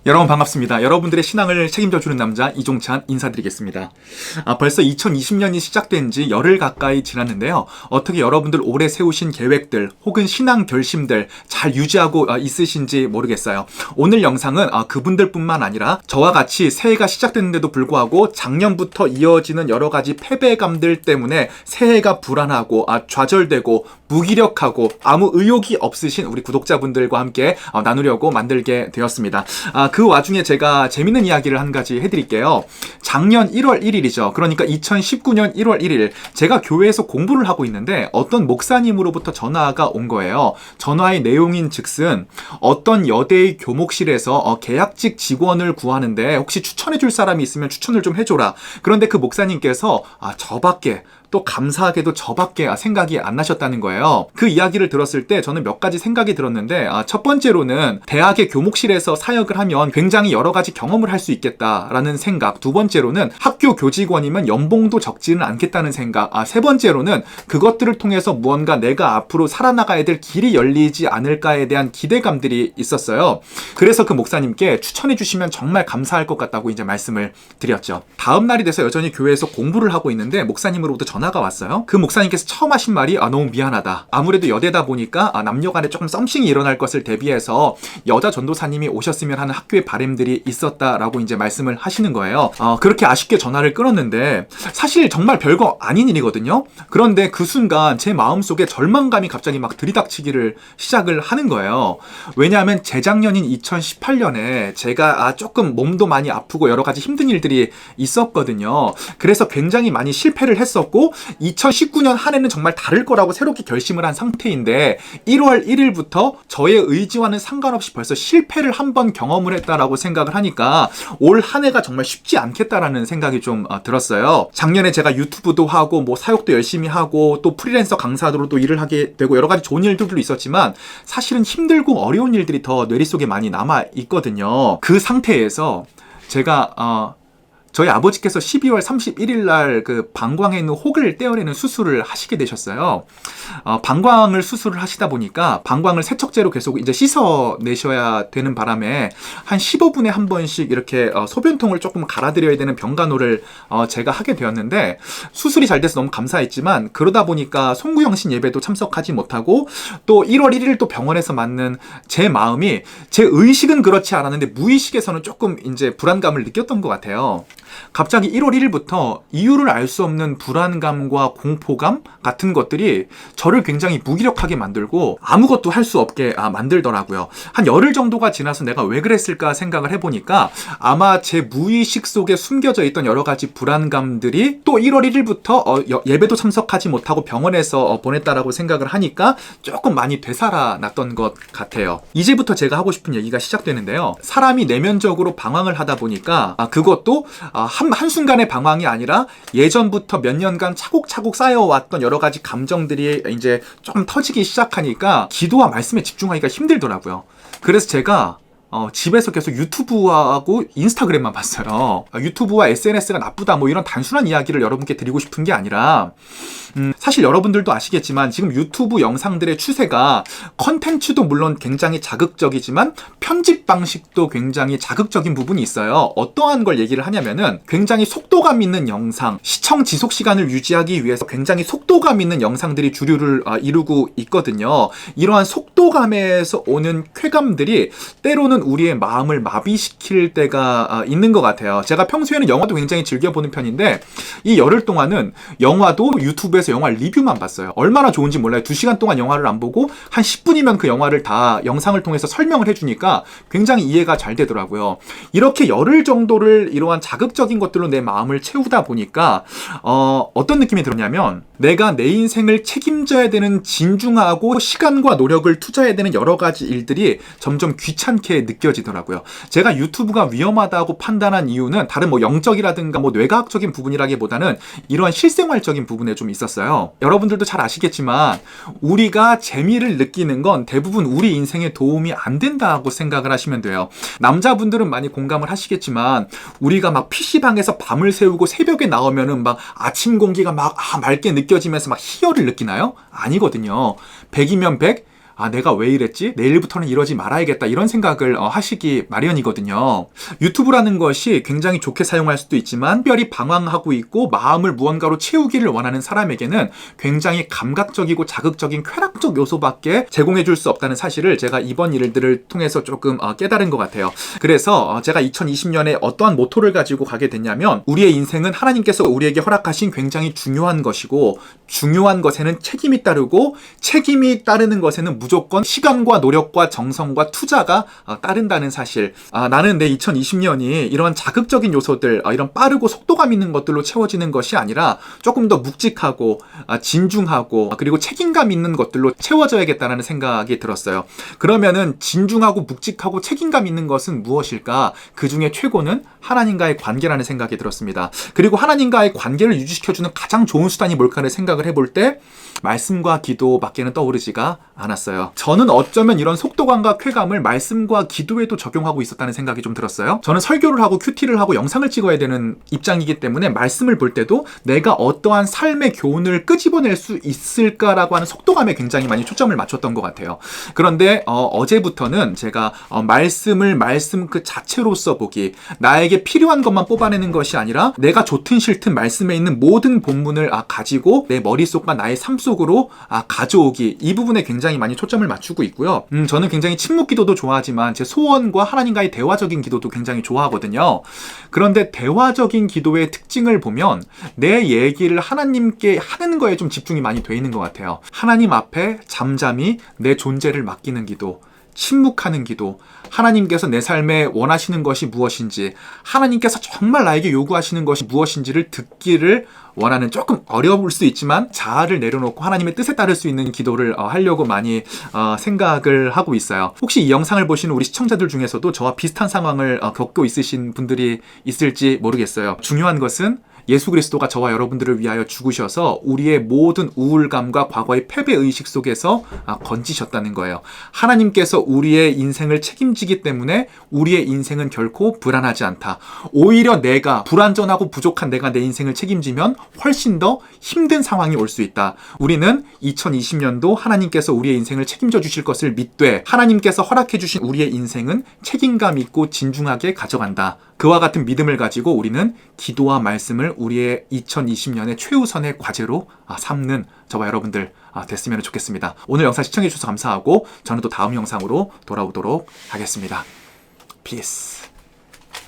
여러분 반갑습니다. 여러분들의 신앙을 책임져주는 남자 이종찬 인사드리겠습니다. 벌써 2020년이 시작된 지 열흘 가까이 지났는데요. 어떻게 여러분들 올해 세우신 계획들 혹은 신앙 결심들 잘 유지하고 있으신지 모르겠어요. 오늘 영상은 그분들뿐만 아니라 저와 같이 새해가 시작됐는데도 불구하고 작년부터 이어지는 여러 가지 패배감들 때문에 새해가 불안하고 좌절되고 무기력하고 아무 의욕이 없으신 우리 구독자분들과 함께 나누려고 만들게 되었습니다. 그 와중에 제가 재밌는 이야기를 한 가지 해드릴게요. 작년 1월 1일이죠. 그러니까 2019년 1월 1일 제가 교회에서 공부를 하고 있는데 어떤 목사님으로부터 전화가 온 거예요. 전화의 내용인 즉슨 어떤 여대의 교목실에서 계약직 직원을 구하는데 혹시 추천해줄 사람이 있으면 추천을 좀 해줘라. 그런데 그 목사님께서 저밖에 또 감사하게도 저밖에 생각이 안 나셨다는 거예요. 그 이야기를 들었을 때 저는 몇 가지 생각이 들었는데 첫 번째로는 대학의 교목실에서 사역을 하면 굉장히 여러 가지 경험을 할 수 있겠다라는 생각, 두 번째로는 학교 교직원이면 연봉도 적지는 않겠다는 생각, 세 번째로는 그것들을 통해서 무언가 내가 앞으로 살아나가야 될 길이 열리지 않을까에 대한 기대감들이 있었어요. 그래서 그 목사님께 추천해 주시면 정말 감사할 것 같다고 이제 말씀을 드렸죠. 다음 날이 돼서 여전히 교회에서 공부를 하고 있는데 목사님으로부터 전화가 왔어요. 그 목사님께서 처음 하신 말이 너무 미안하다. 아무래도 여대다 보니까 남녀간에 조금 썸씽이 일어날 것을 대비해서 여자 전도사님이 오셨으면 하는 학교의 바람들이 있었다라고 이제 말씀을 하시는 거예요. 그렇게 아쉽게 전화를 끊었는데 사실 정말 별거 아닌 일이거든요. 그런데 그 순간 제 마음속에 절망감이 갑자기 막 들이닥치기를 시작을 하는 거예요. 왜냐하면 재작년인 2018년에 제가 조금 몸도 많이 아프고 여러 가지 힘든 일들이 있었거든요. 그래서 굉장히 많이 실패를 했었고 2019년 한 해는 정말 다를 거라고 새롭게 결심을 한 상태인데 1월 1일부터 저의 의지와는 상관없이 벌써 실패를 한 번 경험을 했다라고 생각을 하니까 올 한 해가 정말 쉽지 않겠다라는 생각이 좀 들었어요. 작년에 제가 유튜브도 하고 뭐 사역도 열심히 하고 또 프리랜서 강사로도 일을 하게 되고 여러 가지 좋은 일들도 있었지만 사실은 힘들고 어려운 일들이 더 뇌리 속에 많이 남아 있거든요. 그 상태에서 제가 저희 아버지께서 12월 31일 날 그 방광에 있는 혹을 떼어내는 수술을 하시게 되셨어요. 방광을 수술을 하시다 보니까 방광을 세척제로 계속 이제 씻어내셔야 되는 바람에 한 15분에 한 번씩 이렇게 소변통을 조금 갈아드려야 되는 병간호를 제가 하게 되었는데 수술이 잘 돼서 너무 감사했지만 그러다 보니까 송구영신 예배도 참석하지 못하고 또 1월 1일 또 병원에서 맞는 제 마음이 제 의식은 그렇지 않았는데 무의식에서는 조금 이제 불안감을 느꼈던 것 같아요. 갑자기 1월 1일부터 이유를 알 수 없는 불안감과 공포감 같은 것들이 저를 굉장히 무기력하게 만들고 아무것도 할 수 없게 만들더라고요. 한 열흘 정도가 지나서 내가 왜 그랬을까 생각을 해보니까 아마 제 무의식 속에 숨겨져 있던 여러 가지 불안감들이 또 1월 1일부터 예배도 참석하지 못하고 병원에서 보냈다라고 생각을 하니까 조금 많이 되살아났던 것 같아요. 이제부터 제가 하고 싶은 얘기가 시작되는데요. 사람이 내면적으로 방황을 하다 보니까 그것도 한순간의 방황이 아니라 예전부터 몇 년간 차곡차곡 쌓여왔던 여러 가지 감정들이 이제 좀 터지기 시작하니까 기도와 말씀에 집중하기가 힘들더라고요. 그래서 제가 집에서 계속 유튜브하고 인스타그램만 봤어요. 유튜브와 SNS가 나쁘다 뭐 이런 단순한 이야기를 여러분께 드리고 싶은 게 아니라 사실 여러분들도 아시겠지만 지금 유튜브 영상들의 추세가 컨텐츠도 물론 굉장히 자극적이지만 편집 방식도 굉장히 자극적인 부분이 있어요. 어떠한 걸 얘기를 하냐면은 굉장히 속도감 있는 영상, 시청 지속 시간을 유지하기 위해서 굉장히 속도감 있는 영상들이 주류를 이루고 있거든요. 이러한 속도감에서 오는 쾌감들이 때로는 우리의 마음을 마비시킬 때가 있는 것 같아요. 제가 평소에는 영화도 굉장히 즐겨보는 편인데 이 열흘 동안은 영화도 유튜브에서 영화 리뷰만 봤어요. 얼마나 좋은지 몰라요. 2시간 동안 영화를 안 보고 한 10분이면 그 영화를 다 영상을 통해서 설명을 해주니까 굉장히 이해가 잘 되더라고요. 이렇게 열흘 정도를 이러한 자극적인 것들로 내 마음을 채우다 보니까 어떤 느낌이 들었냐면 내가 내 인생을 책임져야 되는 진중하고 시간과 노력을 투자해야 되는 여러 가지 일들이 점점 귀찮게 느껴지더라고요. 제가 유튜브가 위험하다고 판단한 이유는 다른 뭐 영적이라든가 뭐 뇌과학적인 부분이라기보다는 이러한 실생활적인 부분에 좀 있었어요. 여러분들도 잘 아시겠지만 우리가 재미를 느끼는 건 대부분 우리 인생에 도움이 안 된다고 생각을 하시면 돼요. 남자분들은 많이 공감을 하시겠지만 우리가 막 PC방에서 밤을 새우고 새벽에 나오면은 막 아침 공기가 막 맑게 느껴지면서 막 희열을 느끼나요? 아니거든요. 100이면 100, 내가 왜 이랬지? 내일부터는 이러지 말아야겠다. 이런 생각을 하시기 마련이거든요. 유튜브라는 것이 굉장히 좋게 사용할 수도 있지만 특별히 방황하고 있고 마음을 무언가로 채우기를 원하는 사람에게는 굉장히 감각적이고 자극적인 쾌락적 요소밖에 제공해줄 수 없다는 사실을 제가 이번 일들을 통해서 조금 깨달은 것 같아요. 그래서 제가 2020년에 어떠한 모토를 가지고 가게 됐냐면 우리의 인생은 하나님께서 우리에게 허락하신 굉장히 중요한 것이고 중요한 것에는 책임이 따르고 책임이 따르는 것에는 무조건 시간과 노력과 정성과 투자가 따른다는 사실. 나는 내 2020년이 이런 자극적인 요소들, 이런 빠르고 속도감 있는 것들로 채워지는 것이 아니라 조금 더 묵직하고 진중하고 그리고 책임감 있는 것들로 채워져야겠다는 생각이 들었어요. 그러면은 진중하고 묵직하고 책임감 있는 것은 무엇일까? 그 중에 최고는 하나님과의 관계라는 생각이 들었습니다. 그리고 하나님과의 관계를 유지시켜주는 가장 좋은 수단이 뭘까를 생각을 해볼 때 말씀과 기도밖에는 떠오르지가 않았어요. 저는 어쩌면 이런 속도감과 쾌감을 말씀과 기도에도 적용하고 있었다는 생각이 좀 들었어요. 저는 설교를 하고 큐티를 하고 영상을 찍어야 되는 입장이기 때문에 말씀을 볼 때도 내가 어떠한 삶의 교훈을 끄집어낼 수 있을까라고 하는 속도감에 굉장히 많이 초점을 맞췄던 것 같아요. 그런데 어제부터는 제가 말씀을 말씀 그 자체로서 보기, 나에게 필요한 것만 뽑아내는 것이 아니라 내가 좋든 싫든 말씀에 있는 모든 본문을 가지고 내 머릿속과 나의 삶 속으로 가져오기, 이 부분에 굉장히 많이 초점을 맞추고 있고요. 저는 굉장히 침묵 기도도 좋아하지만 제 소원과 하나님과의 대화적인 기도도 굉장히 좋아하거든요. 그런데 대화적인 기도의 특징을 보면 내 얘기를 하나님께 하는 거에 좀 집중이 많이 돼 있는 것 같아요. 하나님 앞에 잠잠히 내 존재를 맡기는 기도, 침묵하는 기도, 하나님께서 내 삶에 원하시는 것이 무엇인지, 하나님께서 정말 나에게 요구하시는 것이 무엇인지를 듣기를 원하는, 조금 어려울 수 있지만 자아를 내려놓고 하나님의 뜻에 따를 수 있는 기도를 하려고 많이 생각을 하고 있어요. 혹시 이 영상을 보시는 우리 시청자들 중에서도 저와 비슷한 상황을 겪고 있으신 분들이 있을지 모르겠어요. 중요한 것은 예수 그리스도가 저와 여러분들을 위하여 죽으셔서 우리의 모든 우울감과 과거의 패배의식 속에서 건지셨다는 거예요. 하나님께서 우리의 인생을 책임지기 때문에 우리의 인생은 결코 불안하지 않다. 오히려 내가 불완전하고 부족한 내가 내 인생을 책임지면 훨씬 더 힘든 상황이 올 수 있다. 우리는 2020년도 하나님께서 우리의 인생을 책임져 주실 것을 믿되 하나님께서 허락해 주신 우리의 인생은 책임감 있고 진중하게 가져간다. 그와 같은 믿음을 가지고 우리는 기도와 말씀을 우리의 2020년의 최우선의 과제로 삼는 저와 여러분들 됐으면 좋겠습니다. 오늘 영상 시청해 주셔서 감사하고 저는 또 다음 영상으로 돌아오도록 하겠습니다. 피스.